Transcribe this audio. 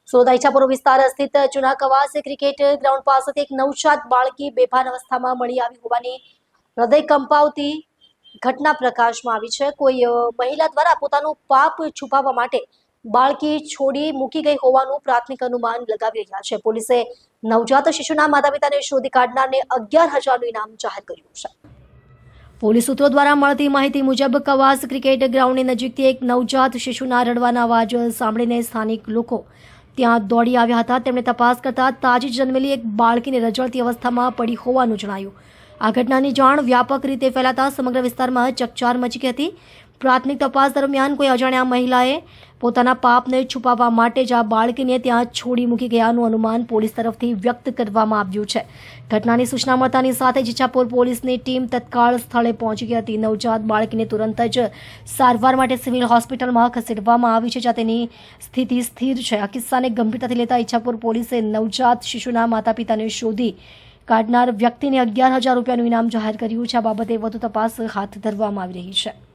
સુરત ઈચ્છાપુર વિસ્તાર સ્થિત જૂના કવાસ ક્રિકેટ ગ્રાઉન્ડ પાસેથી એક નવજાત બાળકી બેભાન અવસ્થામાં મળી આવી હોવાની હૃદય કંપાવતી ઘટના પ્રકાશમાં આવી છે। કોઈ મહિલા દ્વારા પોતાનું પાપ છુપાવવા માટે બાળકી છોડી મૂકી ગઈ હોવાનું પ્રાથમિક અનુમાન લગાવી રહ્યા છે। પોલીસે નવજાત શિશુના માતા પિતાને શોધી કાઢનારને 11,000નું ઇનામ જાહેર કર્યું છે। પોલીસ સૂત્રો દ્વારા મળતી માહિતી મુજબ કવાસ ક્રિકેટ ગ્રાઉન્ડની નજીકથી એક નવજાત શિશુના રડવાના અવાજ સાંભળીને સ્થાનિક લોકો ત્યાં દોડી આવ્યા હતા। તેમણે તપાસ કરતા તાજી જન્મેલી એક બાળકીને રજળતી અવસ્થામાં પડી હોવાનું જણાયું। આ ઘટનાની જાણ વ્યાપક રીતે ફેલાતા સમગ્ર વિસ્તારમાં ચકચાર મચી ગઈ હતી। પ્રાથમિક તપાસ દરમિયાન કોઈ અજાણ્યા મહિલાએ પોતાના પાપને છુપાવવા માટે જ આ બાળકીને ત્યાં છોડી મૂકી ગયાનું અનુમાન પોલીસ તરફથી વ્યક્ત કરવામાં આવ્યું છે। ઘટનાની સૂચના મળતાની સાથે જ ઈચ્છાપુર પોલીસની ટીમ તત્કાળ સ્થળે પહોંચી ગઈ હતી। નવજાત બાળકીને તુરંત જ સારવાર માટે સિવિલ હોસ્પિટલમાં ખસેડવામાં આવી છે, જ્યાં તેની સ્થિતિ સ્થિર છે। આ કિસ્સાને ગંભીરતાથી લેતા ઈચ્છાપુર પોલીસે નવજાત શિશુના માતા પિતાને શોધી કાઢનાર વ્યક્તિને 11,000 રૂપિયાનું ઇનામ જાહેર કર્યું છે। આ બાબતે વધુ તપાસ હાથ ધરવામાં આવી રહી છે।